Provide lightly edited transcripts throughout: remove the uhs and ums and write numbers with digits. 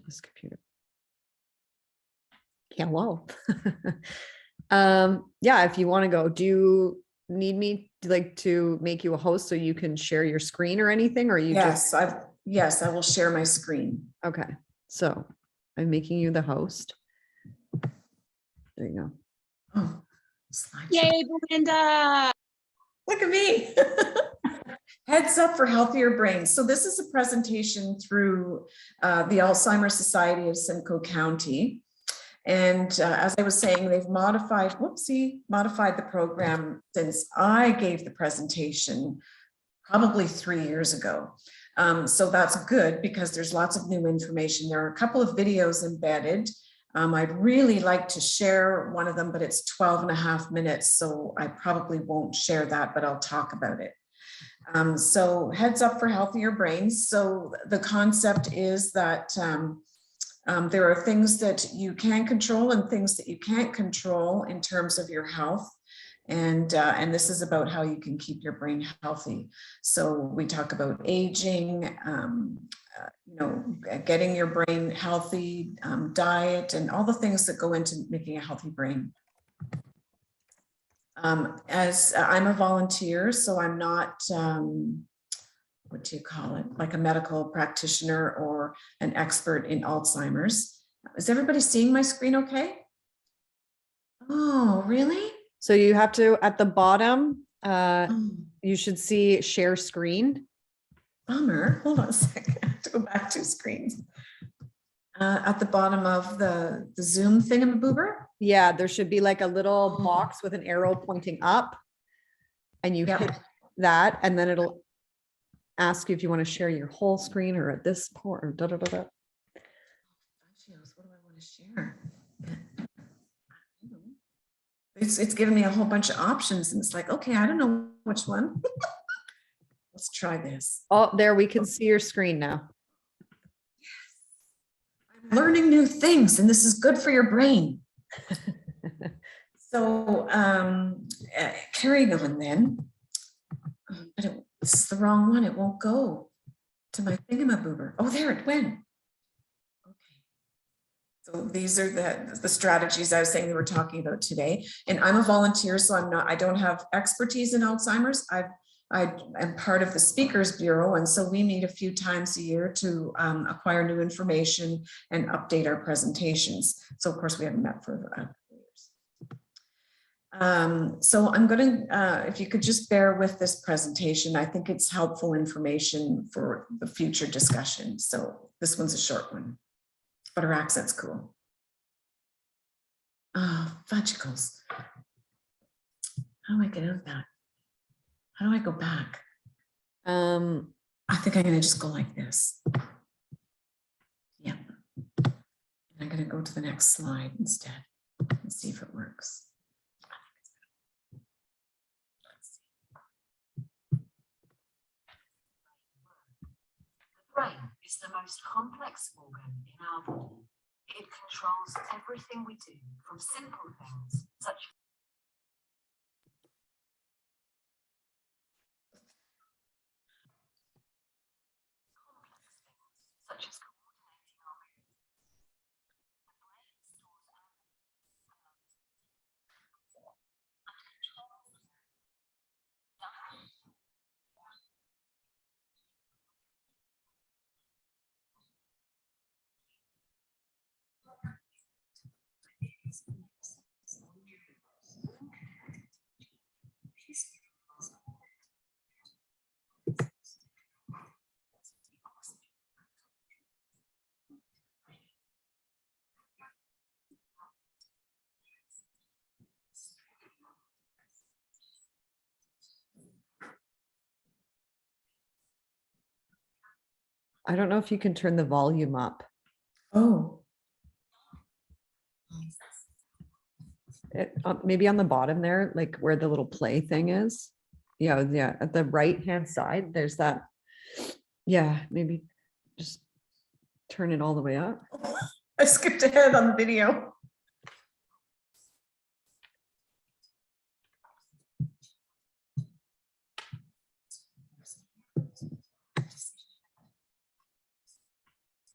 this computer. Hello. Yeah, if you want to go, do you need me to make you a host so you can share your screen or anything, or you Yes, I will share my screen. Okay, so I'm making you the host. There you go. Oh, yay, Belinda! Look at me. Heads up for healthier brains. So this is a presentation through the Alzheimer Society of Simcoe County. And as I was saying, they've modified the program since I gave the presentation probably 3 years ago. So that's good because there's lots of new information. There are a couple of videos embedded. I'd really like to share one of them, but it's 12.5 minutes. So I probably won't share that, but I'll talk about it. So heads up for healthier brains. So the concept is that there are things that you can control and things that you can't control in terms of your health. And this is about how you can keep your brain healthy. So we talk about aging, getting your brain healthy, diet, and all the things that go into making a healthy brain. As I'm a volunteer, so I'm not, what do you call it? Like a medical practitioner or an expert in Alzheimer's. Is everybody seeing my screen okay? Oh, really? So you have to, at the bottom, you should see share screen. Bummer. Hold on a second. I have to go back 2 screens. At the bottom of the Zoom thingamaboober? Yeah, there should be like a little box with an arrow pointing up. And you hit that, and then it'll ask you if you want to share your whole screen or at this point or da da da da. What do I want to share? It's giving me a whole bunch of options, and it's like, okay, I don't know which one. Let's try this. Oh, there, we can see your screen now. I'm learning new things, and this is good for your brain. So carrying on then, but it's the wrong one. It won't go to my thingamaboober. Oh, there it went. So these are the strategies I was saying we were talking about today. And I'm a volunteer, so I don't have expertise in Alzheimer's. I am part of the Speakers Bureau, and so we meet a few times a year to acquire new information and update our presentations. So of course we haven't met for years. So I'm going to, if you could just bear with this presentation, I think it's helpful information for the future discussion. So this one's a short one, but her accent's cool. Oh, fudgicles. How do I get out of that? How do I go back? I think I'm going to just go like this. Yeah. I'm going to go to the next slide instead and see if it works. The brain is the most complex organ in our body. It controls everything we do, from simple things such as coordinating our movements. The brain stores and controls I don't know if you can turn the volume up. Oh. Maybe on the bottom there, like where the little play thing is. Yeah, at the right hand side, there's that. Yeah, maybe just turn it all the way up. I skipped ahead on the video.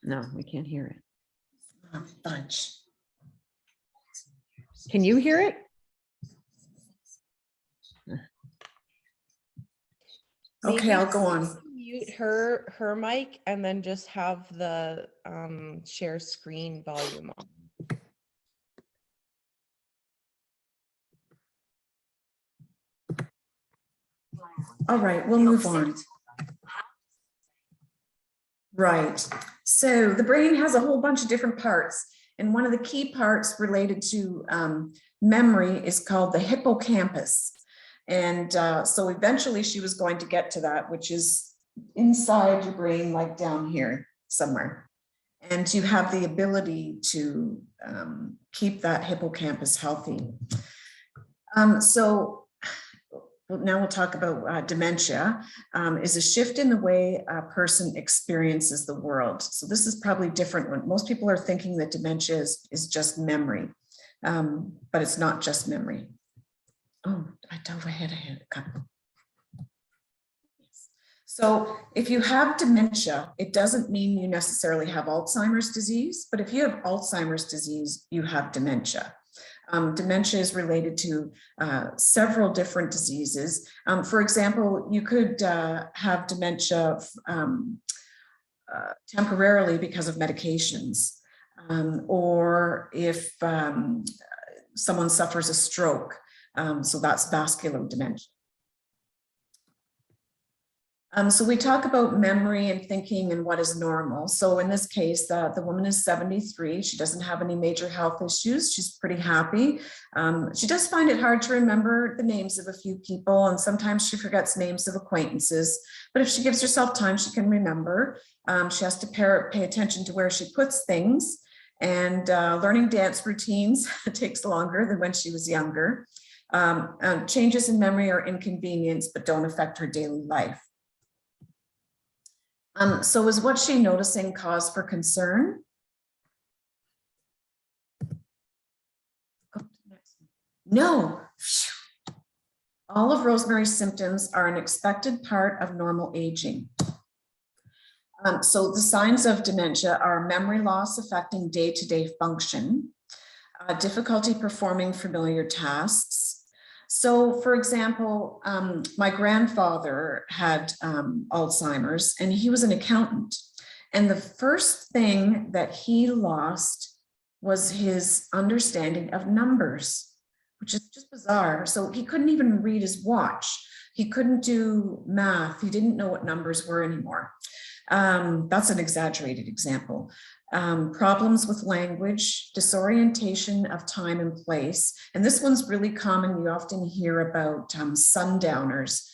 No, we can't hear it. bunch. Can you hear it? Okay, Maybe I'll go on. Mute her mic and then just have the share screen volume on. All right, we'll move on. Right. So the brain has a whole bunch of different parts. And one of the key parts related to memory is called the hippocampus. And so eventually she was going to get to that, which is inside your brain, like down here somewhere. And you have the ability to keep that hippocampus healthy. Now we'll talk about dementia, is a shift in the way a person experiences the world. So this is probably different when most people are thinking that dementia is just memory, but it's not just memory. Oh, I dove ahead a couple. So if you have dementia, it doesn't mean you necessarily have Alzheimer's disease, but if you have Alzheimer's disease, you have dementia. Dementia is related to several different diseases. For example, you could have dementia temporarily because of medications, or if someone suffers a stroke, so that's vascular dementia. So we talk about memory and thinking and what is normal. So in this case, the woman is 73. She doesn't have any major health issues. She's pretty happy. She does find it hard to remember the names of a few people, and sometimes she forgets names of acquaintances. But if she gives herself time, she can remember. She has to pay attention to where she puts things, and learning dance routines takes longer than when she was younger. Changes in memory are inconvenience, but don't affect her daily life. So is what she noticing cause for concern? No. All of Rosemary's symptoms are an expected part of normal aging. So the signs of dementia are memory loss affecting day-to-day function, difficulty performing familiar tasks. So for example, my grandfather had Alzheimer's, and he was an accountant. And the first thing that he lost was his understanding of numbers, which is just bizarre. So he couldn't even read his watch. He couldn't do math. He didn't know what numbers were anymore. That's an exaggerated example. Problems with language, disorientation of time and place. And this one's really common. You often hear about sundowners.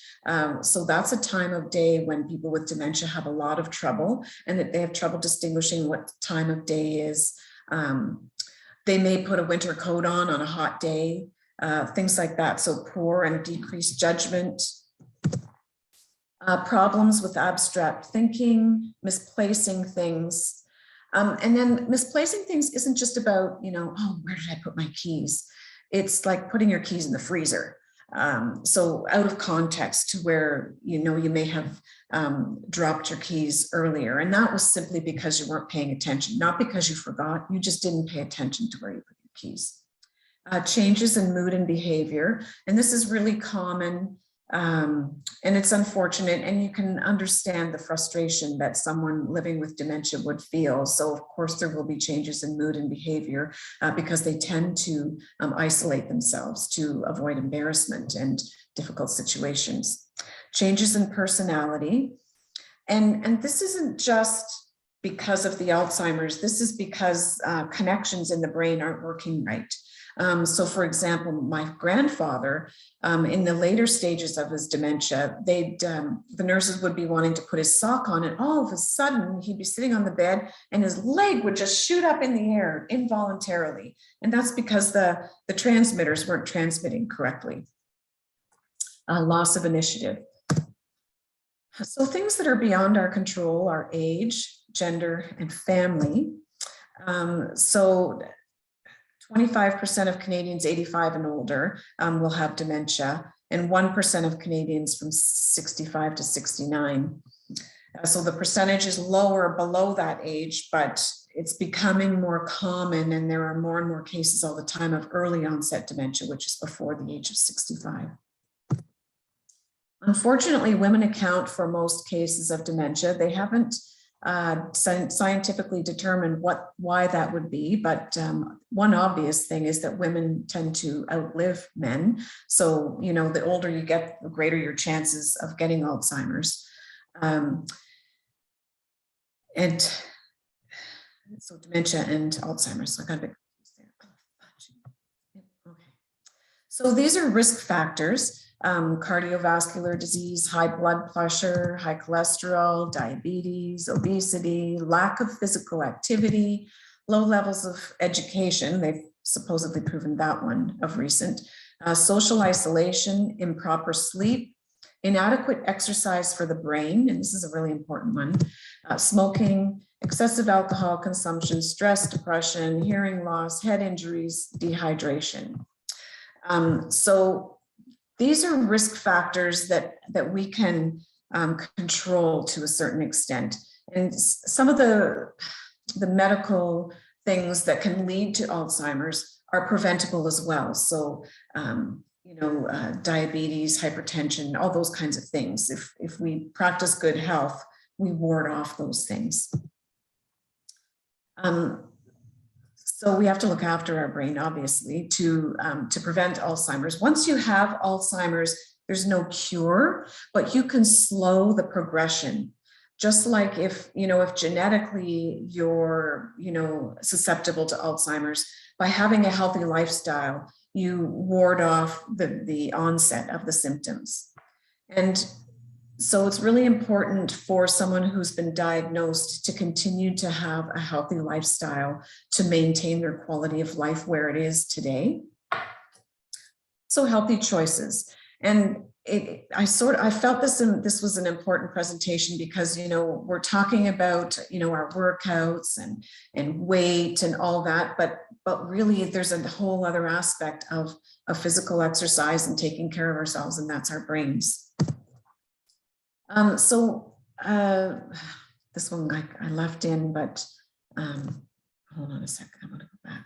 So that's a time of day when people with dementia have a lot of trouble, and that they have trouble distinguishing what time of day is. They may put a winter coat on a hot day, things like that. So poor and decreased judgment. Problems with abstract thinking, misplacing things. And then misplacing things isn't just about, oh, where did I put my keys? It's like putting your keys in the freezer. So out of context to where, you may have dropped your keys earlier. And that was simply because you weren't paying attention, not because you forgot, you just didn't pay attention to where you put your keys. Changes in mood and behavior. And this is really common. And it's unfortunate, and you can understand the frustration that someone living with dementia would feel. So of course there will be changes in mood and behavior because they tend to isolate themselves to avoid embarrassment and difficult situations. Changes in personality. And this isn't just because of the Alzheimer's, this is because connections in the brain aren't working right. So for example, my grandfather, in the later stages of his dementia, the nurses would be wanting to put his sock on, and all of a sudden he'd be sitting on the bed and his leg would just shoot up in the air involuntarily. And that's because the transmitters weren't transmitting correctly. Loss of initiative. So things that are beyond our control are age, gender, and family. So 25% of Canadians 85 and older will have dementia, and 1% of Canadians from 65 to 69. So the percentage is lower below that age, but it's becoming more common, and there are more and more cases all the time of early onset dementia, which is before the age of 65. Unfortunately, women account for most cases of dementia. They haven't scientifically determined why that would be, but one obvious thing is that women tend to outlive men. So, you know, the older you get, the greater your chances of getting Alzheimer's. And so dementia and Alzheimer's, so I got a bit confused there. Okay. So these are risk factors: cardiovascular disease, high blood pressure, high cholesterol, diabetes, obesity, lack of physical activity, low levels of education. They've supposedly proven that one of recent. Social isolation, improper sleep, inadequate exercise for the brain, and this is a really important one, smoking, excessive alcohol consumption, stress, depression, hearing loss, head injuries, dehydration. So these are risk factors that we can control to a certain extent. And some of the medical things that can lead to Alzheimer's are preventable as well. So, you know, diabetes, hypertension, all those kinds of things. If we practice good health, we ward off those things. So we have to look after our brain, obviously, to prevent Alzheimer's. Once you have Alzheimer's, there's no cure, but you can slow the progression. Just like if genetically you're, susceptible to Alzheimer's, by having a healthy lifestyle, you ward off the onset of the symptoms. And so it's really important for someone who's been diagnosed to continue to have a healthy lifestyle to maintain their quality of life where it is today. So healthy choices. And I felt this was an important presentation because, we're talking about, our workouts and weight and all that, but really there's a whole other aspect of physical exercise and taking care of ourselves, and that's our brains. This one I left in, but hold on a second, I'm going to go back.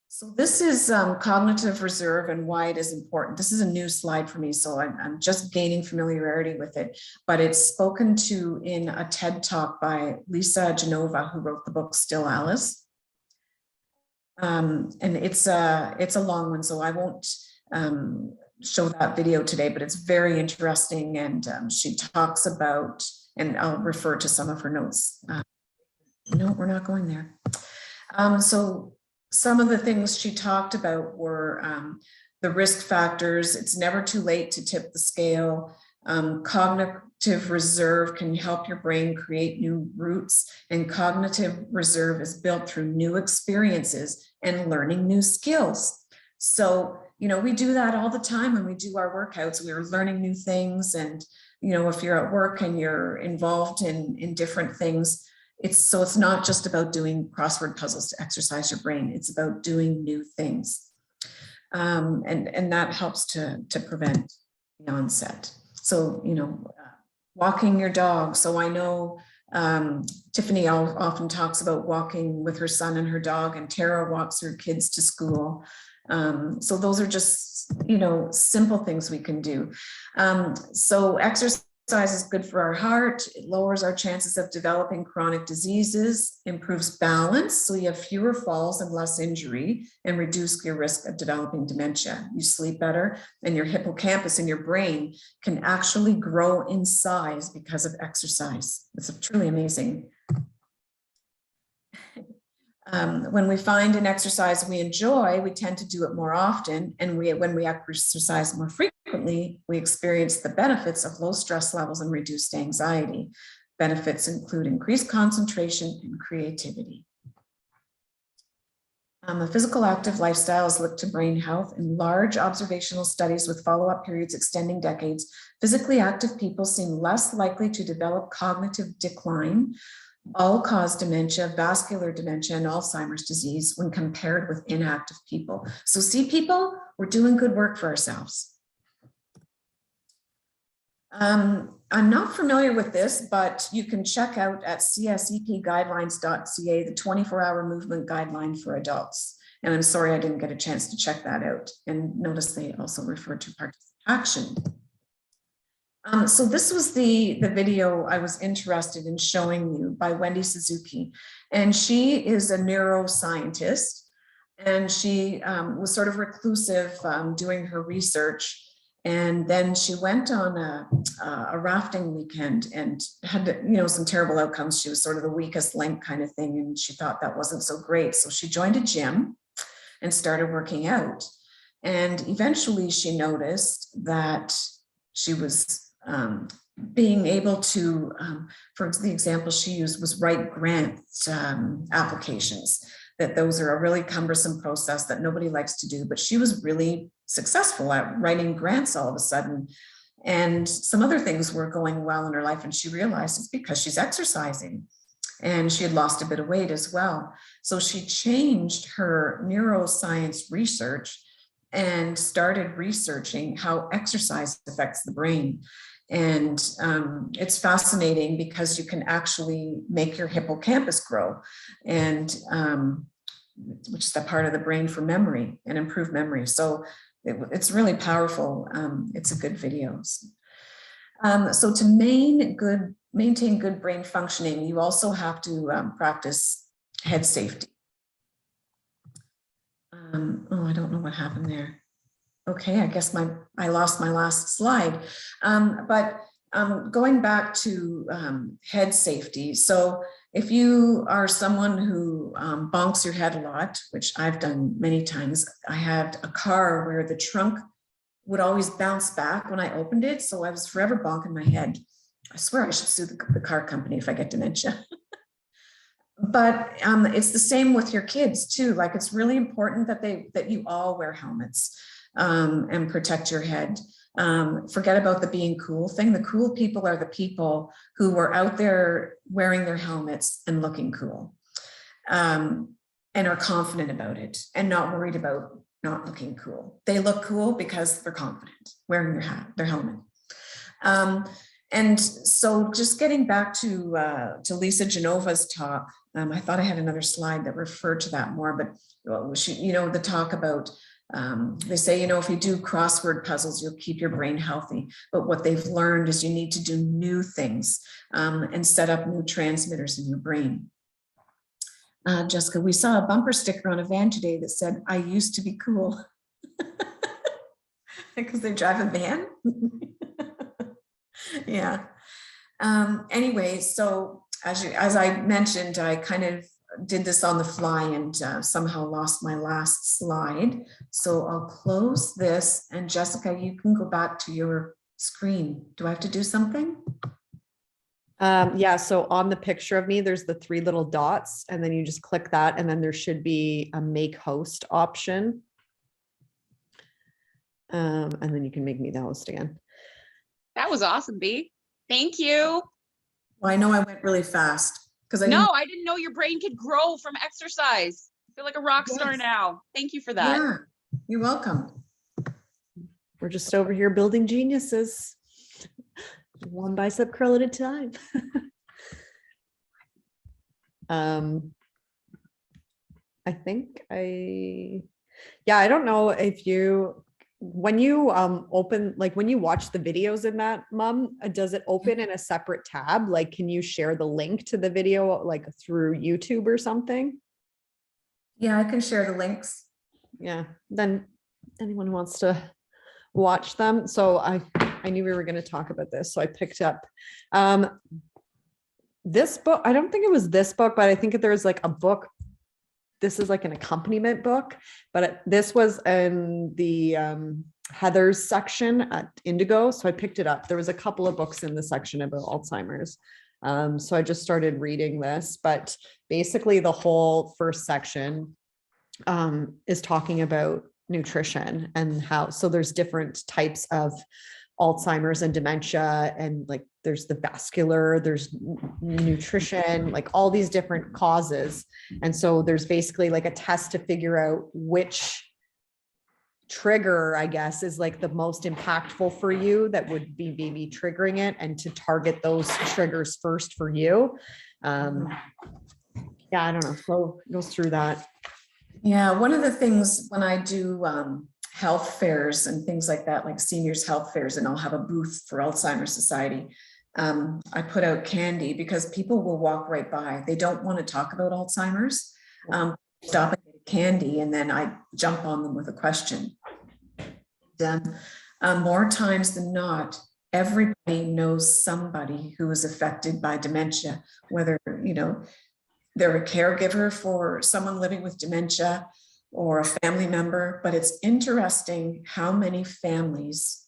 So this is cognitive reserve and why it is important. This is a new slide for me, so I'm just gaining familiarity with it, but it's spoken to in a TED Talk by Lisa Genova, who wrote the book Still Alice. And it's a long one, so I won't show that video today, but it's very interesting, and she talks about, and I'll refer to some of her notes. No, we're not going there. So some of the things she talked about were the risk factors. It's never too late to tip the scale. Cognitive reserve can help your brain create new routes, and cognitive reserve is built through new experiences and learning new skills. So, we do that all the time when we do our workouts. We're learning new things. And, if you're at work and you're involved in different things, it's not just about doing crossword puzzles to exercise your brain. It's about doing new things. And that helps to prevent the onset. So, walking your dog. So I know Tiffany often talks about walking with her son and her dog, and Tara walks her kids to school. So those are just, simple things we can do. So exercise is good for our heart. It lowers our chances of developing chronic diseases, improves balance, so you have fewer falls and less injury, and reduce your risk of developing dementia. You sleep better, and your hippocampus in your brain can actually grow in size because of exercise. It's truly amazing. When we find an exercise we enjoy, we tend to do it more often. And when we exercise more frequently, we experience the benefits of low stress levels and reduced anxiety. Benefits include increased concentration and creativity. A physical active lifestyle is linked to brain health. In large observational studies with follow-up periods extending decades, physically active people seem less likely to develop cognitive decline, all-cause dementia, vascular dementia, and Alzheimer's disease when compared with inactive people. So see, people, we're doing good work for ourselves. I'm not familiar with this, but you can check out at csepguidelines.ca, the 24-hour movement guideline for adults. And I'm sorry I didn't get a chance to check that out. And notice they also refer to action. So this was the video I was interested in showing you by Wendy Suzuki. And she is a neuroscientist. And she was sort of reclusive doing her research. And then she went on a rafting weekend and had, some terrible outcomes. She was sort of the weakest link kind of thing. And she thought that wasn't so great. So she joined a gym and started working out. And eventually she noticed that she was being able to, for the example she used was write grant applications, that those are a really cumbersome process that nobody likes to do, but she was really successful at writing grants all of a sudden. And some other things were going well in her life, and she realized it's because she's exercising. And she had lost a bit of weight as well. So she changed her neuroscience research and started researching how exercise affects the brain. And it's fascinating because you can actually make your hippocampus grow, and which is the part of the brain for memory and improve memory. So it's really powerful. It's a good video. So to maintain good brain functioning, you also have to practice head safety. Oh, I don't know what happened there. Okay, I guess I lost my last slide. But going back to head safety. So if you are someone who bonks your head a lot, which I've done many times, I had a car where the trunk would always bounce back when I opened it. So I was forever bonking my head. I swear I should sue the car company if I get dementia. But it's the same with your kids too. Like, it's really important that you all wear helmets and protect your head. Forget about the being cool thing. The cool people are the people who were out there wearing their helmets and looking cool, and are confident about it and not worried about not looking cool. They look cool because they're confident wearing their helmet. And so just getting back to Lisa Genova's talk, I thought I had another slide that referred to that more, but the talk about, they say, if you do crossword puzzles, you'll keep your brain healthy. But what they've learned is you need to do new things and set up new transmitters in your brain. Jessica, we saw a bumper sticker on a van today that said, "I used to be cool." Because they drive a van. Yeah. Anyway, so as I mentioned, I kind of did this on the fly and somehow lost my last slide. So I'll close this, and Jessica, you can go back to your screen. Do I have to do something? Yeah, so on the picture of me, there's the 3 little dots, and then you just click that, and then there should be a make host option. And then you can make me the host again. That was awesome, B. Thank you. Well, I know I went really fast because I No, I didn't know your brain could grow from exercise. I feel like a rock star Yes. now. Thank you for that. Yeah, you're welcome. We're just over here building geniuses. One bicep curl at a time. I think I don't know if when you open, like when you watch the videos in that, Mom, does it open in a separate tab? Like, can you share the link to the video like through YouTube or something? Yeah, I can share the links. Yeah, then anyone who wants to watch them. So I knew we were going to talk about this, so I picked up this book. I don't think it was this book, but I think there's like a book. This is like an accompaniment book, but this was in the Heather's section at Indigo. So I picked it up. There was a couple of books in the section about Alzheimer's. So I just started reading this, but basically the whole first section is talking about nutrition and how, so there's different types of Alzheimer's and dementia, and like there's the vascular, there's nutrition, like all these different causes. And so there's basically like a test to figure out which trigger, I guess, is like the most impactful for you, that would be maybe triggering it, and to target those triggers first for you. Yeah, I don't know. So it goes through that. Yeah, one of the things when I do health fairs and things like that, like seniors health fairs, and I'll have a booth for Alzheimer's Society, I put out candy because people will walk right by. They don't want to talk about Alzheimer's. Stop and get candy, and then I jump on them with a question. Then more times than not, everybody knows somebody who is affected by dementia, whether, you know, they're a caregiver for someone living with dementia or a family member. But it's interesting how many families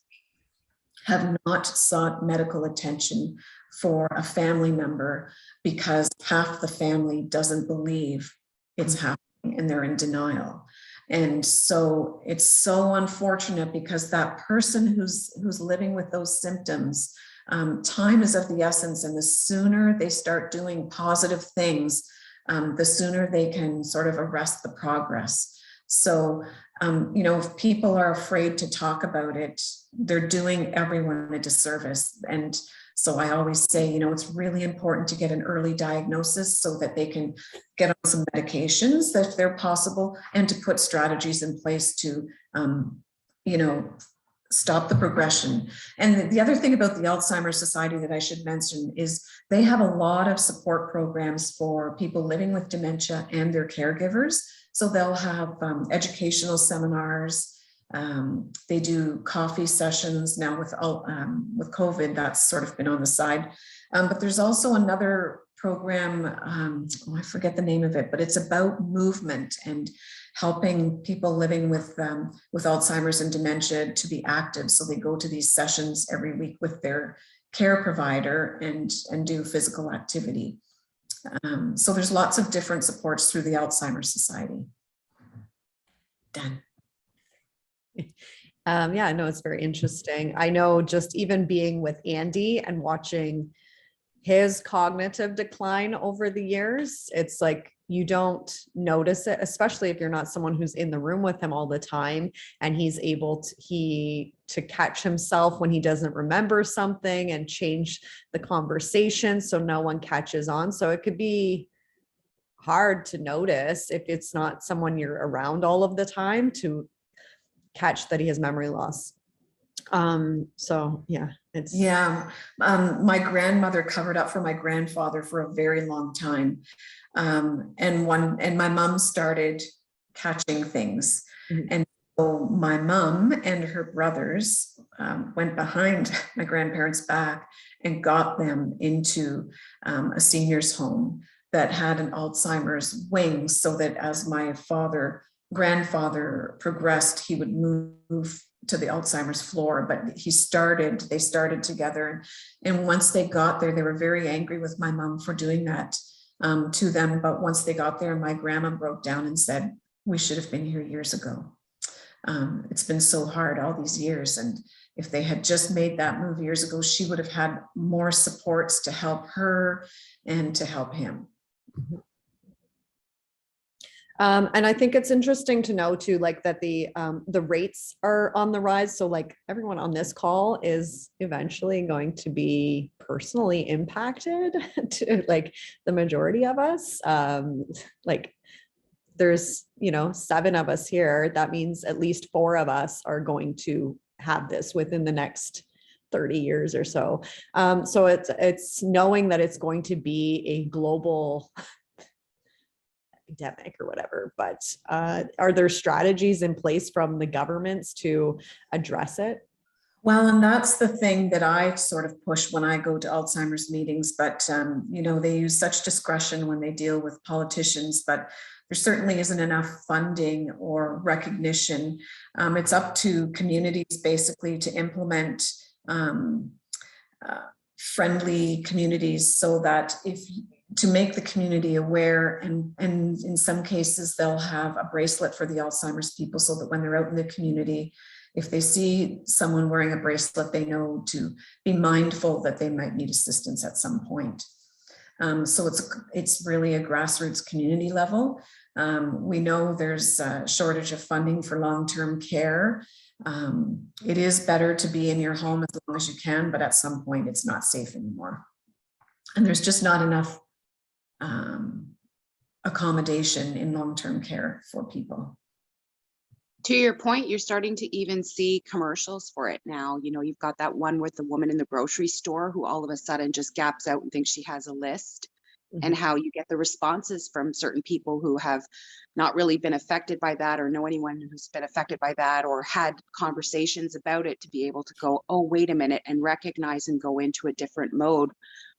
have not sought medical attention for a family member because half the family doesn't believe it's happening and they're in denial. And so it's so unfortunate, because that person who's living with those symptoms, time is of the essence, and the sooner they start doing positive things, the sooner they can sort of arrest the progress. So, you know, if people are afraid to talk about it, they're doing everyone a disservice. And so I always say, you know, it's really important to get an early diagnosis so that they can get on some medications if they're possible, and to put strategies in place to, you know, stop the progression. And the other thing about the Alzheimer's Society that I should mention is they have a lot of support programs for people living with dementia and their caregivers. So they'll have educational seminars. They do coffee sessions now with COVID. That's sort of been on the side. But there's also another program, I forget the name of it, but it's about movement and helping people living with Alzheimer's and dementia to be active. So they go to these sessions every week with their care provider and do physical activity. So there's lots of different supports through the Alzheimer's Society. Done. Yeah, no, it's very interesting. I know, just even being with Andy and watching his cognitive decline over the years, it's like you don't notice it, especially if you're not someone who's in the room with him all the time, and he's able to catch himself when he doesn't remember something and change the conversation so no one catches on. So it could be hard to notice if it's not someone you're around all of the time, to catch that he has memory loss. So yeah, it's. Yeah. My grandmother covered up for my grandfather for a very long time. And my mom started catching things. And so my mom and her brothers went behind my grandparents' back and got them into a senior's home that had an Alzheimer's wing, so that as my grandfather progressed, he would move to the Alzheimer's floor. But they started together. And once they got there, they were very angry with my mom for doing that to them. But once they got there, my grandma broke down and said, "We should have been here years ago. It's been so hard all these years. And if they had just made that move years ago, she would have had more supports to help her and to help him." And I think it's interesting to know too, like that the rates are on the rise. So like everyone on this call is eventually going to be personally impacted, to like the majority of us. Like there's, 7 of us here. That means at least 4 of us are going to have this within the next 30 years or so. So it's knowing that it's going to be a global epidemic or whatever, but are there strategies in place from the governments to address it? Well, and that's the thing that I sort of push when I go to Alzheimer's meetings, but they use such discretion when they deal with politicians, but there certainly isn't enough funding or recognition. It's up to communities basically to implement friendly communities, so that to make the community aware, and in some cases they'll have a bracelet for the Alzheimer's people, so that when they're out in the community, if they see someone wearing a bracelet, they know to be mindful that they might need assistance at some point. So it's really a grassroots community level. We know there's a shortage of funding for long-term care. It is better to be in your home as long as you can, but at some point it's not safe anymore. And there's just not enough accommodation in long-term care for people. To your point, you're starting to even see commercials for it now. You know, you've got that one with the woman in the grocery store who all of a sudden just gaps out and thinks she has a list, and how you get the responses from certain people who have not really been affected by that or know anyone who's been affected by that or had conversations about it to be able to go, oh, wait a minute, and recognize and go into a different mode.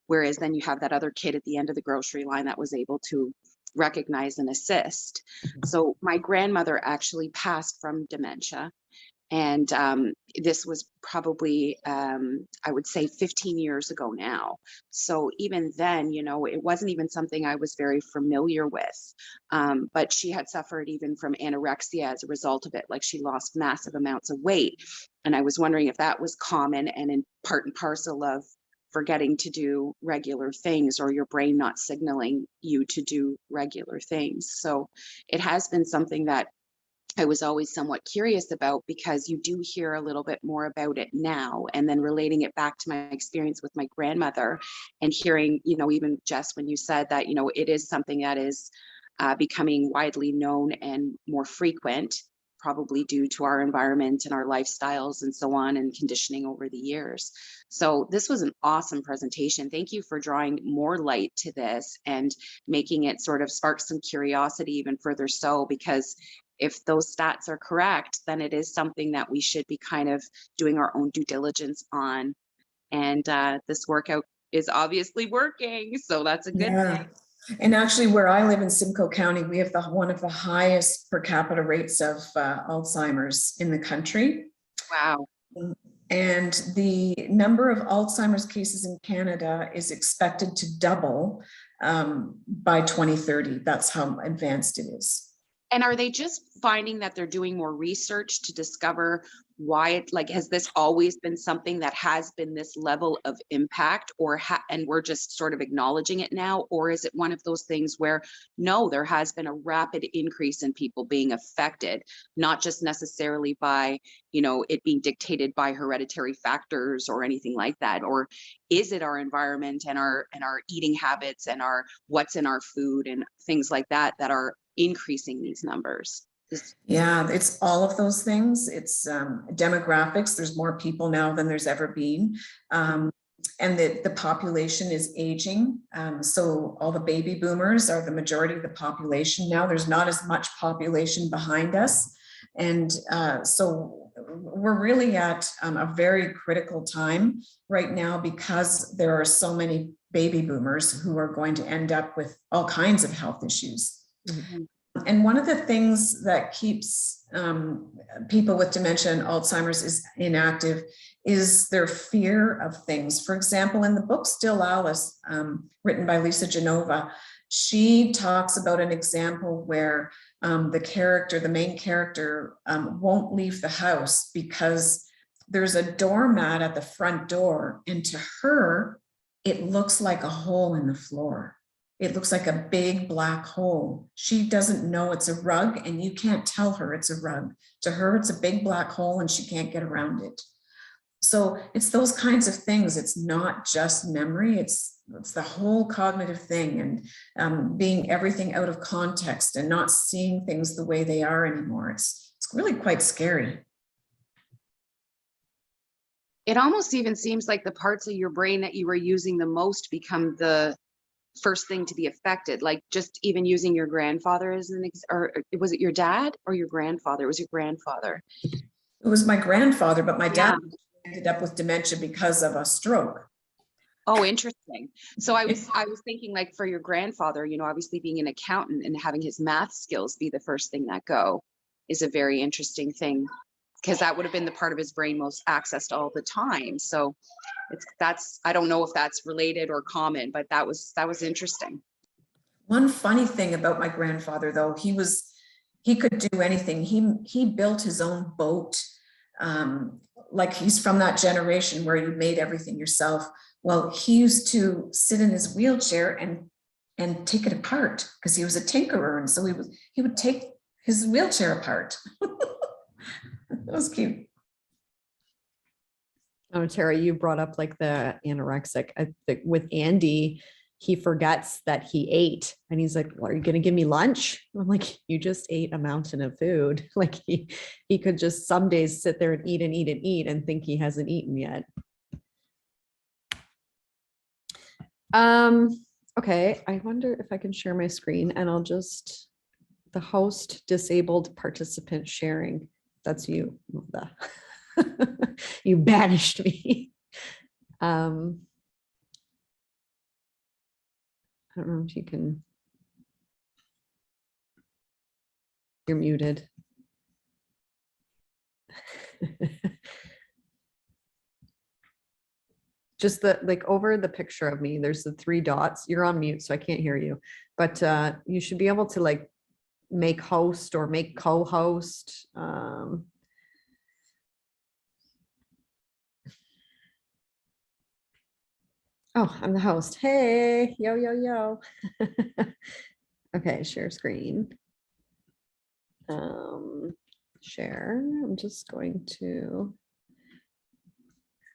Whereas then you have that other kid at the end of the grocery line that was able to recognize and assist. So my grandmother actually passed from dementia. And this was probably, I would say 15 years ago now. So even then, you know, it wasn't even something I was very familiar with. But she had suffered even from anorexia as a result of it. Like she lost massive amounts of weight. And I was wondering if that was common and in part and parcel of forgetting to do regular things or your brain not signaling you to do regular things. So it has been something that I was always somewhat curious about, because you do hear a little bit more about it now, and then relating it back to my experience with my grandmother and hearing, you know, even Jess, when you said that, you know, it is something that is becoming widely known and more frequent, probably due to our environment and our lifestyles and so on and conditioning over the years. So this was an awesome presentation. Thank you for drawing more light to this and making it sort of spark some curiosity even further so, because if those stats are correct, then it is something that we should be kind of doing our own due diligence on. And this workout is obviously working, so that's a good thing. And actually, where I live in Simcoe County, we have one of the highest per capita rates of Alzheimer's in the country. Wow. And the number of Alzheimer's cases in Canada is expected to double by 2030. That's how advanced it is. And are they just finding that they're doing more research to discover why it, like, has this always been something that has been this level of impact, or and we're just sort of acknowledging it now? Or is it one of those things where, no, there has been a rapid increase in people being affected, not just necessarily by, you know, it being dictated by hereditary factors or anything like that? Or is it our environment and our eating habits and our what's in our food and things like that that are increasing these numbers? Yeah, it's all of those things. It's demographics. There's more people now than there's ever been. And the population is aging. So all the baby boomers are the majority of the population now. There's not as much population behind us. And so we're really at a very critical time right now, because there are so many baby boomers who are going to end up with all kinds of health issues. Mm-hmm. And one of the things that keeps people with dementia and Alzheimer's is inactive is their fear of things. For example, in the book Still Alice, written by Lisa Genova, she talks about an example where the main character won't leave the house because there's a doormat at the front door, and to her, it looks like a hole in the floor. It looks like a big black hole. She doesn't know it's a rug, and you can't tell her it's a rug. To her, it's a big black hole and she can't get around it. So it's those kinds of things. It's not just memory. It's the whole cognitive thing, and being everything out of context and not seeing things the way they are anymore. It's really quite scary. It almost even seems like the parts of your brain that you were using the most become the first thing to be affected. Like just even using your grandfather as or was it your dad or your grandfather? It was your grandfather. It was my grandfather, but my dad ended up with dementia because of a stroke. Oh, interesting. So I was thinking, like, for your grandfather, you know, obviously being an accountant and having his math skills be the first thing that go is a very interesting thing, because that would have been the part of his brain most accessed all the time. So I don't know if that's related or common, but that was interesting. One funny thing about my grandfather, though, he could do anything. He built his own boat. Like, he's from that generation where you made everything yourself. Well, he used to sit in his wheelchair and take it apart because he was a tinkerer. And so he would take his wheelchair apart. That was cute. Oh, Tara, you brought up like the anorexic. I think with Andy, he forgets that he ate and he's like, well, are you going to give me lunch? I'm like, you just ate a mountain of food. Like he could just some days sit there and eat and eat and eat and think he hasn't eaten yet. Okay, I wonder if I can share my screen and I'll just, the host disabled participant sharing. That's you. You banished me. I don't know if you can. You're muted. Just the like over the picture of me, there's the 3 dots. You're on mute, so I can't hear you. But you should be able to like make host or make co-host. Oh, I'm the host. Hey, yo, yo, yo. Okay, share screen. Share. I'm just going to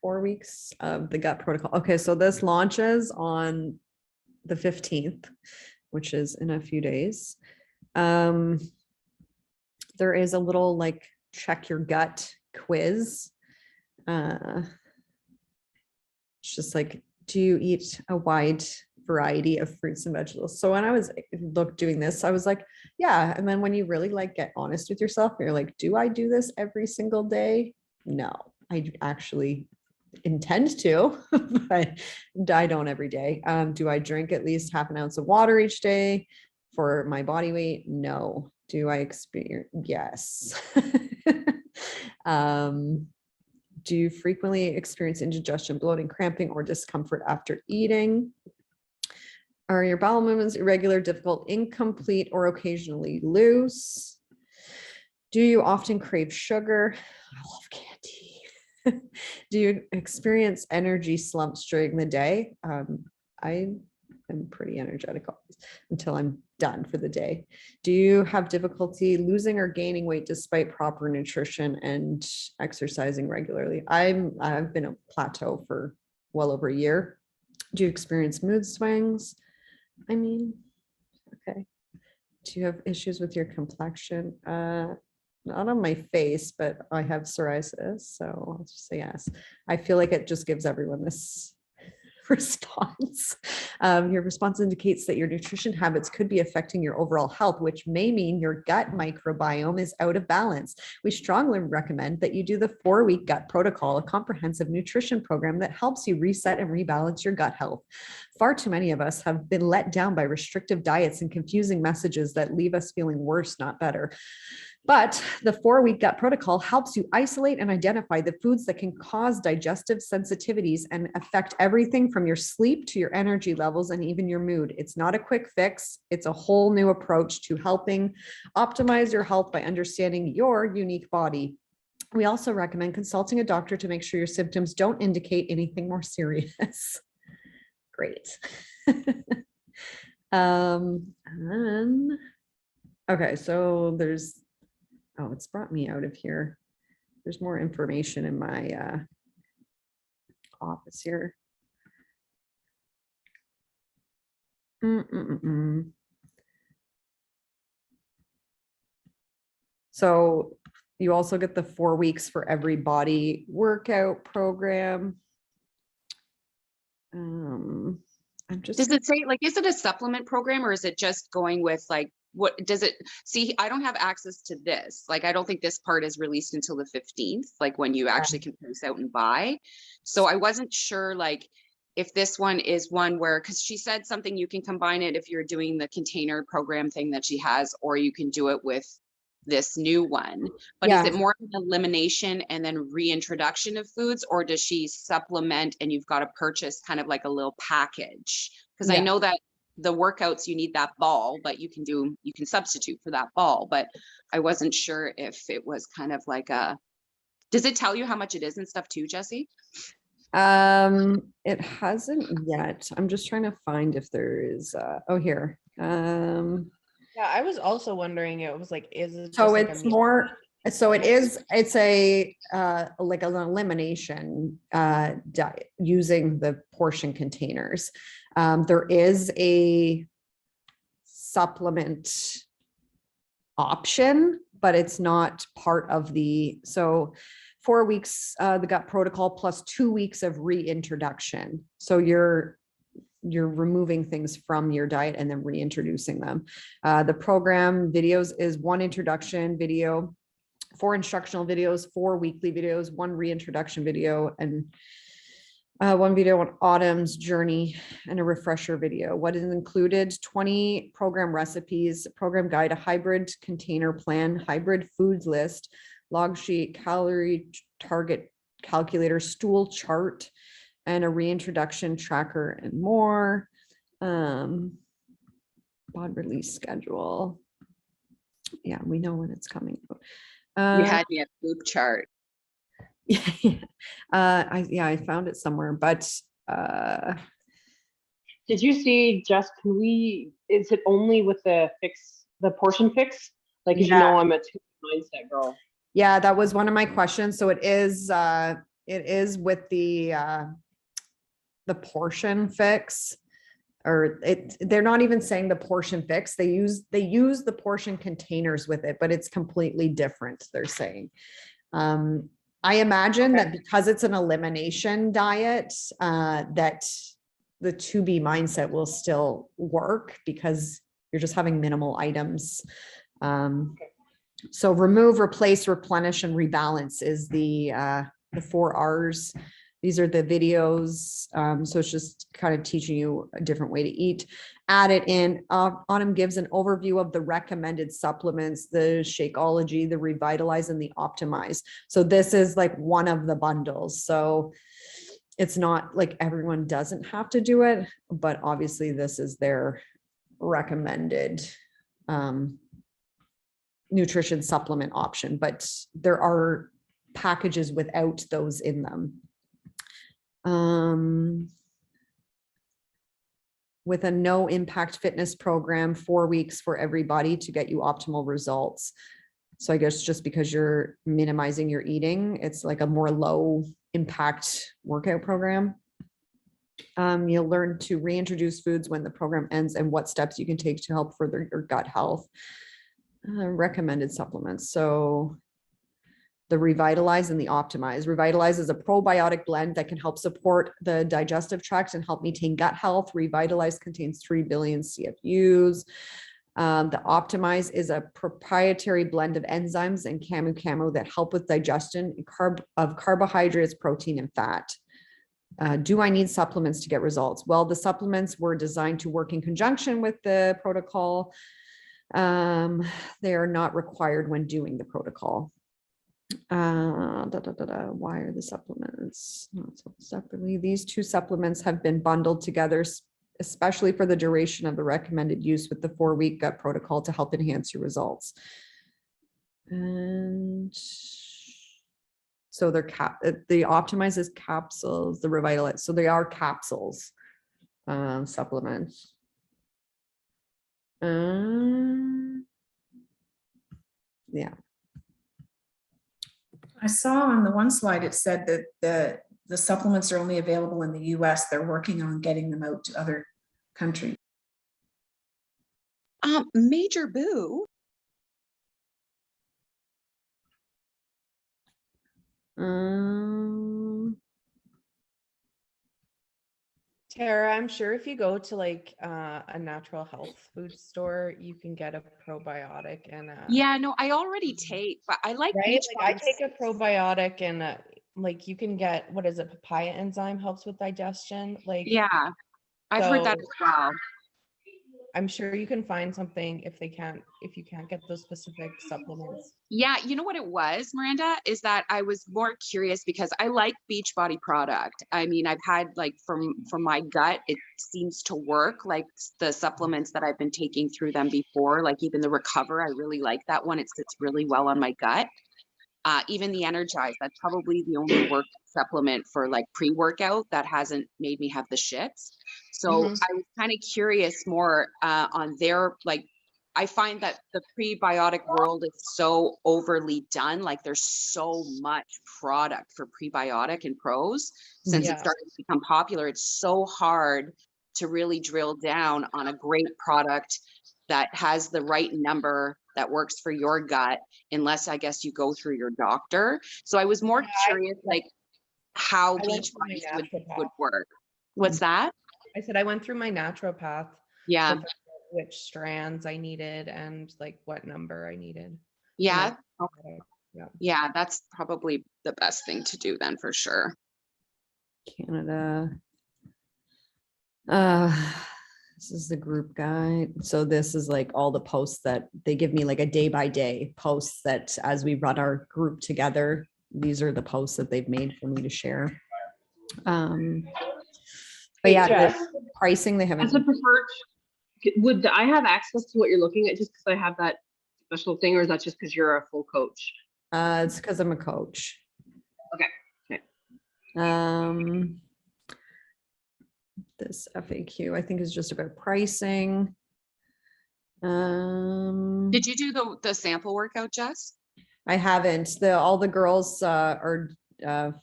4 weeks of the gut protocol. Okay, so this launches on the 15th, which is in a few days. There is a little like check your gut quiz. It's just like, do you eat a wide variety of fruits and vegetables? So when I was doing this, I was like, yeah. And then when you really like get honest with yourself, you're like, do I do this every single day? No, I actually intend to, but I don't every day. Do I drink at least half an ounce of water each day for my body weight? No. Do I experience? Yes. Do you frequently experience indigestion, bloating, cramping, or discomfort after eating? Are your bowel movements irregular, difficult, incomplete, or occasionally loose? Do you often crave sugar? I love candy. Do you experience energy slumps during the day? I am pretty energetic always until I'm done for the day. Do you have difficulty losing or gaining weight despite proper nutrition and exercising regularly? I've been a plateau for well over a year. Do you experience mood swings? I mean, okay. Do you have issues with your complexion? Not on my face, but I have psoriasis, so I'll just say yes. I feel like it just gives everyone this response. Your response indicates that your nutrition habits could be affecting your overall health, which may mean your gut microbiome is out of balance. We strongly recommend that you do the 4-week gut protocol, a comprehensive nutrition program that helps you reset and rebalance your gut health. Far too many of us have been let down by restrictive diets and confusing messages that leave us feeling worse, not better. But the 4-week gut protocol helps you isolate and identify the foods that can cause digestive sensitivities and affect everything from your sleep to your energy levels and even your mood. It's not a quick fix. It's a whole new approach to helping optimize your health by understanding your unique body. We also recommend consulting a doctor to make sure your symptoms don't indicate anything more serious. Great. Okay, so there's, oh, it's brought me out of here. There's more information in my office here. So you also get the 4 weeks for every body workout program. I'm just. Does it say, like, is it a supplement program or is it just going with like, what does it see? I don't have access to this. Like, I don't think this part is released until the 15th, like when you actually can post out and buy. So I wasn't sure, like, if this one is one where, because she said something, you can combine it if you're doing the container program thing that she has, or you can do it with this new one. But is it more of an elimination and then reintroduction of foods, or does she supplement and you've got to purchase kind of like a little package? Because I know that the workouts, you need that ball, but you can substitute for that ball. But I wasn't sure if it was kind of like a, does it tell you how much it is and stuff too, Jessie? It hasn't yet. I'm just trying to find if there is, oh, here. Yeah, I was also wondering, it was like, is it So just like a it's meal? more, so it's a, like an elimination, diet using the portion containers. There is a supplement option, but it's not part of the, so 4 weeks, the gut protocol plus 2 weeks of reintroduction. So you're removing things from your diet and then reintroducing them. The program videos is 1 introduction video, 4 instructional videos, 4 weekly videos, 1 reintroduction video, and 1 video on Autumn's journey and a refresher video. What is included? 20 program recipes, program guide, a hybrid container plan, hybrid foods list, log sheet, calorie target calculator, stool chart, and a reintroduction tracker and more. Bod release schedule. Yeah, we know when it's coming. You had me at poop chart. I found it somewhere, but Did you see, Jess, is it only with the portion fix? Like, as you know, I'm a 2 mindset girl. yeah, that was one of my questions. So it is with the portion fix, or they're not even saying the portion fix. They use the portion containers with it, but it's completely different, they're saying. I imagine that because it's an elimination diet, that the 2B mindset will still work because you're just having minimal items. So remove, replace, replenish, and rebalance is the 4 R's. These are the videos. So it's just kind of teaching you a different way to eat. Add it in. Autumn gives an overview of the recommended supplements, the Shakeology, the Revitalize, and the Optimize. So this is like one of the bundles. So it's not like everyone doesn't have to do it, but obviously this is their recommended nutrition supplement option, but there are packages without those in them. With a no impact fitness program, 4 weeks for everybody to get you optimal results. So I guess just because you're minimizing your eating, it's like a more low impact workout program. You'll learn to reintroduce foods when the program ends and what steps you can take to help further your gut health. Recommended supplements. So the Revitalize and the Optimize. Revitalize is a probiotic blend that can help support the digestive tract and help maintain gut health. Revitalize contains 3 billion CFUs. The Optimize is a proprietary blend of enzymes and camu that help with digestion of carbohydrates, protein, and fat. Do I need supplements to get results? Well, the supplements were designed to work in conjunction with the protocol. They are not required when doing the protocol. Why are the supplements not sold separately? These 2 supplements have been bundled together, especially for the duration of the recommended use with the 4-week gut protocol to help enhance your results. And so they're the Optimize is capsules, the Revitalize. So they are capsules, supplements. Yeah. I saw on the one slide, it said that the supplements are only available in the US. They're working on getting them out to other countries. Major Boo. Tara, I'm sure if you go to like a natural health food store, you can get a probiotic and Yeah, no, I already take, but I like right? beach Like I bugs. take a probiotic and like you can get, what is it? Papaya enzyme helps with digestion. Like, Yeah, I've heard that so as well. I'm sure you can find something if you can't get those specific supplements. Yeah, you know what it was, Miranda, is that I was more curious because I like Beachbody product. I mean, I've had like from my gut, it seems to work, like the supplements that I've been taking through them before, like even the Recover, I really like that one. It sits really well on my gut. Even the Energize, that's probably the only work supplement for like pre-workout that hasn't made me have the shits. So Mhm. I was kind of curious more on their, like, I find that the prebiotic world is so overly done. Like there's so much product for prebiotic and pros since Yeah. it started to become popular. It's so hard to really drill down on a great product that has the right number that works for your gut, unless I guess you go through your doctor. So I was more curious, like how I went Beach through my Bodies naturopath. would work. What's that? I said I went through my naturopath Yeah. to find out which strands I needed and like what number I needed. Yeah. Okay. Yeah. Yeah, that's probably the best thing to do then for sure. Canada. This is the group guide. So this is like all the posts that they give me, like a day by day posts that as we run our group together, these are the posts that they've made for me to share. But Hey, yeah, Jess, the pricing they haven't. as a preferred, would I have access to what you're looking at just because I have that special thing, or is that just because you're a full coach? It's because I'm a coach. Okay. Okay. This FAQ I think is just about pricing. Did you do the sample workout, Jess? I haven't. All the girls are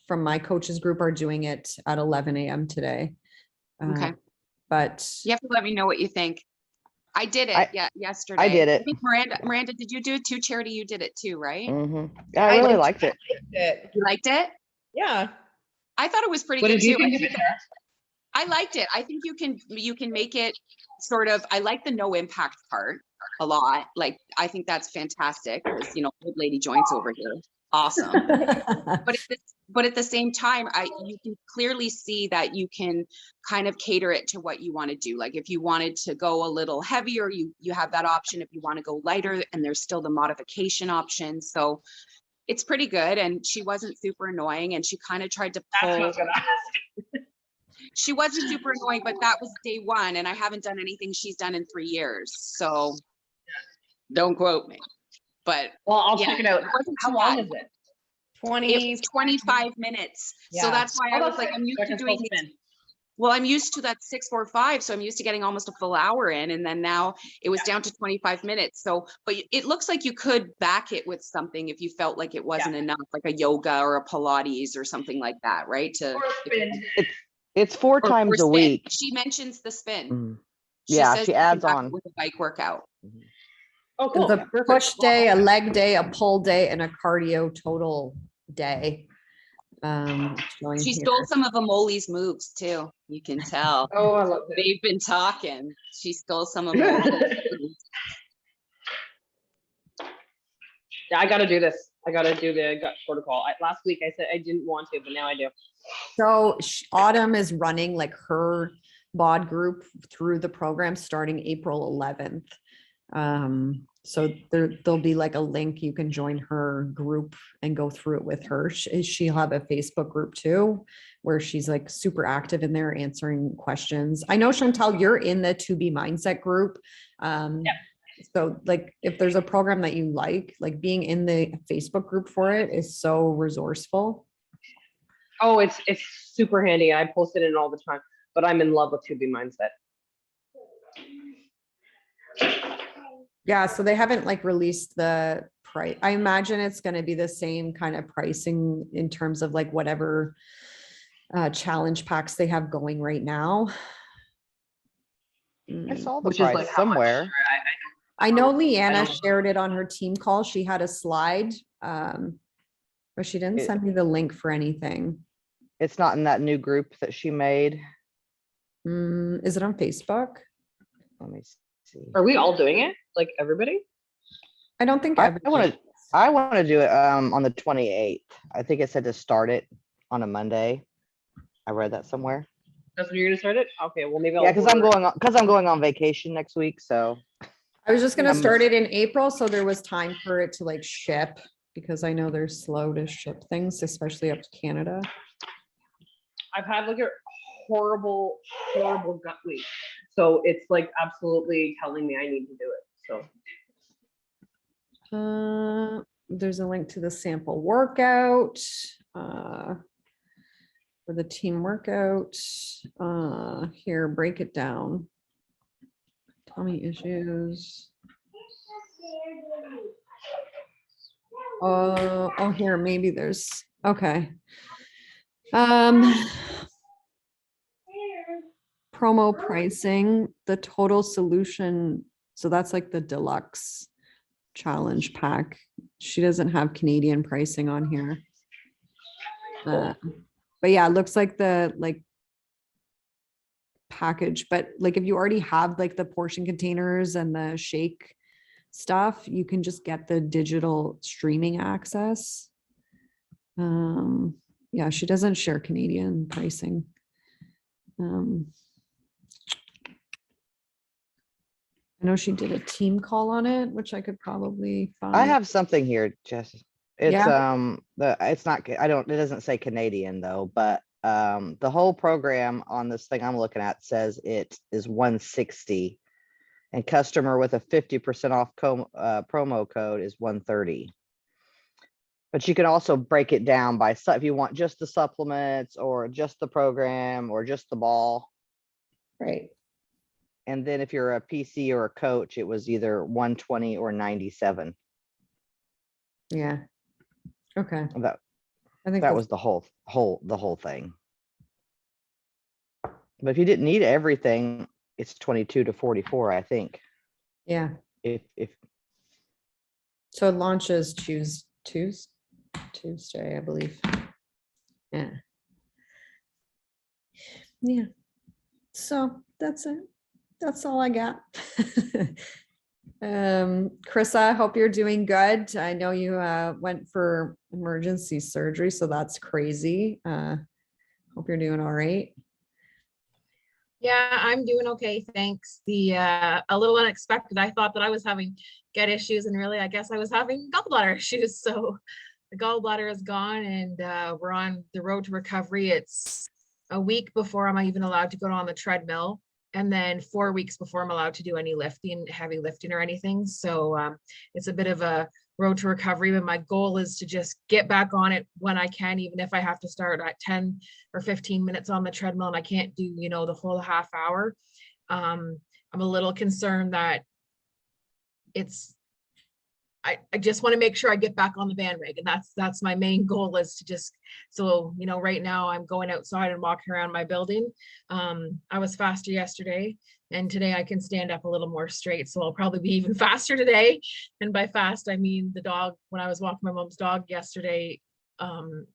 from my coaches group are doing it at 11 a.m. today. Okay. But You have to let me know what you think. I did it yesterday. I did it. I think Miranda, did you do it too? Charity, you did it too, right? Yeah, I really liked it. You liked it? Yeah. I thought it was pretty What good did you too. think of it, Tara? I liked it. I think you can make it sort of, I like the no impact part a lot. Like, I think that's fantastic because, you know, old lady joints over here. Awesome. But at the same time, you can clearly see that you can kind of cater it to what you want to do. Like if you wanted to go a little heavier, you have that option. If you want to go lighter, and there's still the modification option. So it's pretty good. And she wasn't super annoying, and she kind of tried to pull. She wasn't super annoying, but that was day one, and I haven't done anything she's done in 3 years. So don't quote me. But well, I'll check it out. How long is it? 25 minutes. Yeah. So that's why I was like, I'm used to doing it. Well, I'm used to that 6-4-5. So I'm used to getting almost a full hour in. And then now it was down to 25 minutes. So, but it looks like you could back it with something if you felt like it wasn't enough, like a yoga or a Pilates or something like that, right? It's 4 times a week. She mentions the spin. Yeah, says she you can adds back it on. with a bike workout. Oh, cool. There's a push day, a leg day, a pull day, and a cardio total day. She stole some of Amoli's moves too. You can tell. Oh, I love it. They've been talking. She stole some of Amoli's moves. Yeah, I got to do this. I got to do the gut protocol. Last week I said I didn't want to, but now I do. So Autumn is running like her bod group through the program starting April 11th. So there'll be like a link. You can join her group and go through it with her. She'll have a Facebook group too, where she's like super active in there answering questions. I know, Chantal, you're in the To Be Mindset group. So like if there's a program that you like being in the Facebook group for it is so resourceful. Oh, it's super handy. I post it in all the time, but I'm in love with To Be Mindset. Yeah, so they haven't like released the price. I imagine it's going to be the same kind of pricing in terms of like whatever challenge packs they have going right now. I saw the Which is price like how much? somewhere. I know Leanna shared it on her team call. She had a slide, but she didn't send me the link for anything. It's not in that new group that she made. Is it on Facebook? Let me see. Are we all doing it? Like everybody? I don't think I want to do it on the 28th. I think it said to start it on a Monday. I read that somewhere. That's when you're gonna start it? Okay, well maybe I'll Yeah, because I'm going on vacation next week. So I was just going to start it in April, so there was time for it to like ship, because I know they're slow to ship things, especially up to Canada. I've had like a horrible gut week. So it's like absolutely telling me I need to do it. So there's a link to the sample workout for the team workout. Here, break it down. Tummy issues. Oh, here, maybe there's, okay. Promo pricing, the total solution. So that's like the deluxe challenge pack. She doesn't have Canadian pricing on here. But yeah, it looks like the package, but like if you already have like the portion containers and the shake stuff, you can just get the digital streaming access. Yeah, she doesn't share Canadian pricing. I know she did a team call on it, which I could probably find. I have something here, Jess. It's Yeah. it's not, it doesn't say Canadian though, but the whole program on this thing I'm looking at says it is 160, and customer with a 50% off promo code is 130. But you can also break it down by if you want just the supplements or just the program or just the ball. Right. And then if you're a PC or a coach, it was either 120 or 97. Yeah. Okay. That I think that was the whole thing. But if you didn't need everything, it's 22 to 44, I think. yeah. If So it launches Tuesday, I believe. Yeah. Yeah. So that's it. That's all I got. Krissa, I hope you're doing good. I know you went for emergency surgery, so that's crazy. Hope you're doing all right. Yeah, I'm doing okay, thanks. A little unexpected. I thought that I was having gut issues, and really, I guess I was having gallbladder issues. So the gallbladder is gone, and we're on the road to recovery. It's a week before I'm even allowed to go on the treadmill, and then 4 weeks before I'm allowed to do any lifting, heavy lifting or anything. So it's a bit of a road to recovery, but my goal is to just get back on it when I can, even if I have to start at 10 or 15 minutes on the treadmill and I can't do, the whole half hour. I'm a little concerned that I just want to make sure I get back on the bandwagon. That's my main goal, is to just, right now I'm going outside and walking around my building. I was faster yesterday, and today I can stand up a little more straight. So I'll probably be even faster today. And by fast, I mean the dog, when I was walking my mom's dog yesterday,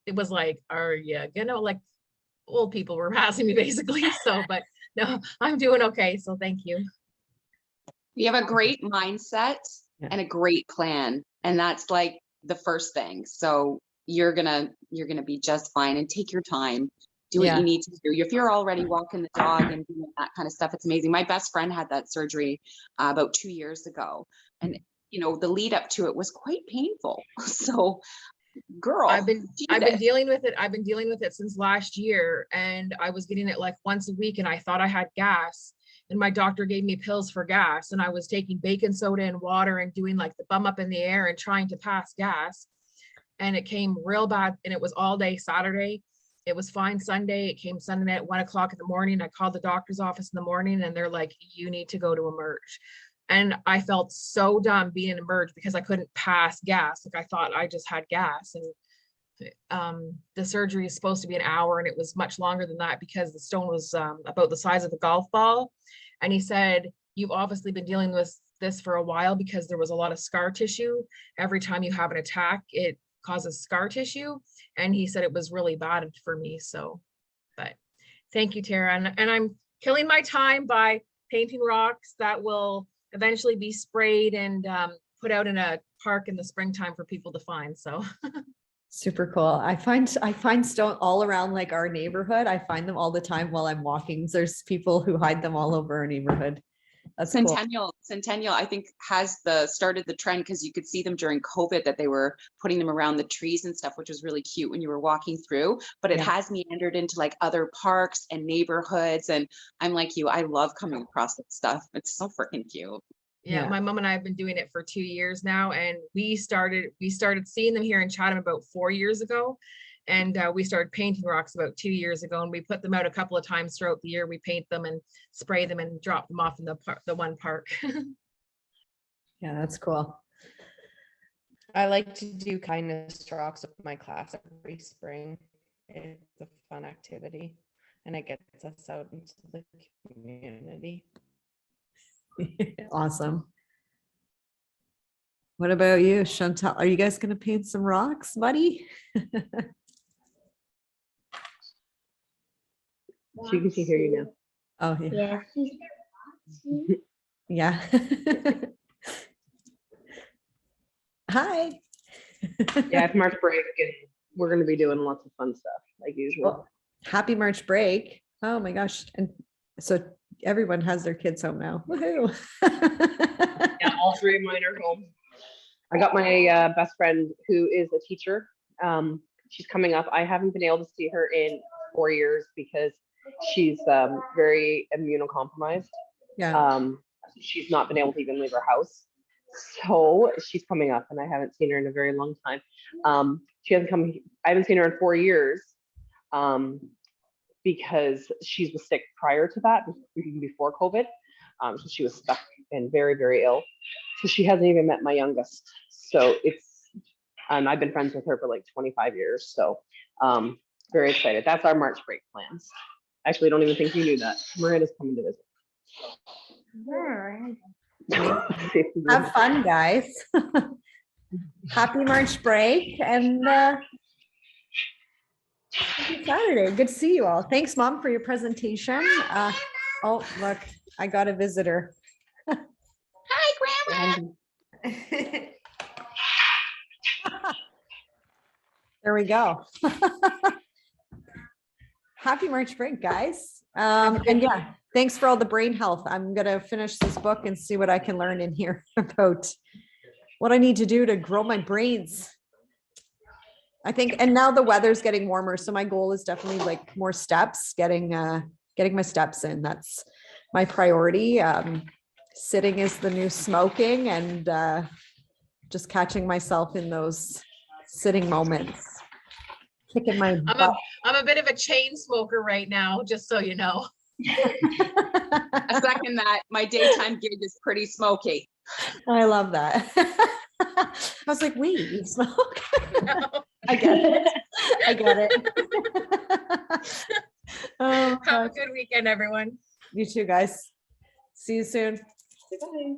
it was like, are you like old people were passing me basically. So, but no, I'm doing okay. So thank you. You have a great mindset and a great plan. And that's like the first thing. So you're gonna be just fine, and take your time. Do what you need to do. If you're already walking the dog and doing that kind of stuff, it's amazing. My best friend had that surgery about 2 years ago. And the lead up to it was quite painful. So girl, I've been dealing with it. I've been dealing with it since last year, and I was getting it like once a week, and I thought I had gas. And my doctor gave me pills for gas, and I was taking baking soda and water and doing like the bum up in the air and trying to pass gas. And it came real bad, and it was all day Saturday. It was fine Sunday. It came Sunday at 1 o'clock in the morning. I called the doctor's office in the morning, and they're like, you need to go to Emerge. And I felt so dumb being in Emerge because I couldn't pass gas. Like I thought I just had gas. And the surgery is supposed to be an hour, and it was much longer than that because the stone was about the size of a golf ball. And he said, you've obviously been dealing with this for a while because there was a lot of scar tissue. Every time you have an attack, it causes scar tissue. And he said it was really bad for me. So, but thank you, Tara. And I'm killing my time by painting rocks that will eventually be sprayed and put out in a park in the springtime for people to find. So super cool. I find stone all around like our neighborhood. I find them all the time while I'm walking. There's people who hide them all over our neighborhood. That's Centennial, I think, has started the trend, because you could see them during COVID that they were putting them around the trees and stuff, which was really cute when you were walking through. But it has meandered into like other parks and neighborhoods. And I'm like you, I love coming across that stuff. It's so freaking cute. Yeah, Yeah. my mom and I have been doing it for 2 years now, and we started seeing them here in Chatham about 4 years ago. And we started painting rocks about 2 years ago, and we put them out a couple of times throughout the year. We paint them and spray them and drop them off in the one park. Yeah, that's cool. I like to do kindness rocks with my class every spring. It's a fun activity and it gets us out into the community. Awesome. What about you, Chantal? Are you guys going to paint some rocks, buddy? She can hear you now. Oh, yeah. Yeah. Hi. Yeah, it's March break and we're going to be doing lots of fun stuff like usual. Well, happy March break. Oh my gosh. And so everyone has their kids home now. Woohoo. Yeah, all three of mine are home. I got my best friend who is a teacher. She's coming up. I haven't been able to see her in 4 years because she's very immunocompromised. Yeah. She's not been able to even leave her house. So she's coming up and I haven't seen her in a very long time. She hasn't come. I haven't seen her in 4 years because she was sick prior to that, even before COVID. So she was stuck and very, very ill. So she hasn't even met my youngest. So I've been friends with her for like 25 years. So very excited. That's our March break plans. Actually, I don't even think you knew that. Miranda's coming to visit. Have fun, guys. Happy March break and happy Saturday. Good to see you all. Thanks, Mom, for your presentation. Oh, look, I got a visitor. Hi, Grandma. There we go. Happy March break, guys. And yeah, thanks for all the brain health. I'm gonna finish this book and see what I can learn in here about what I need to do to grow my brains. I think, and now the weather's getting warmer, so my goal is definitely like more steps, getting my steps in. That's my priority. Sitting is the new smoking, and just catching myself in those sitting moments. Kicking my butt. I'm a bit of a chain smoker right now, just so you know. I second that. My daytime gig is pretty smoky. I love that. I was like, wait, you smoke? I get it. I get it. Oh, Have a good weekend, everyone. you too, guys. See you soon. Bye.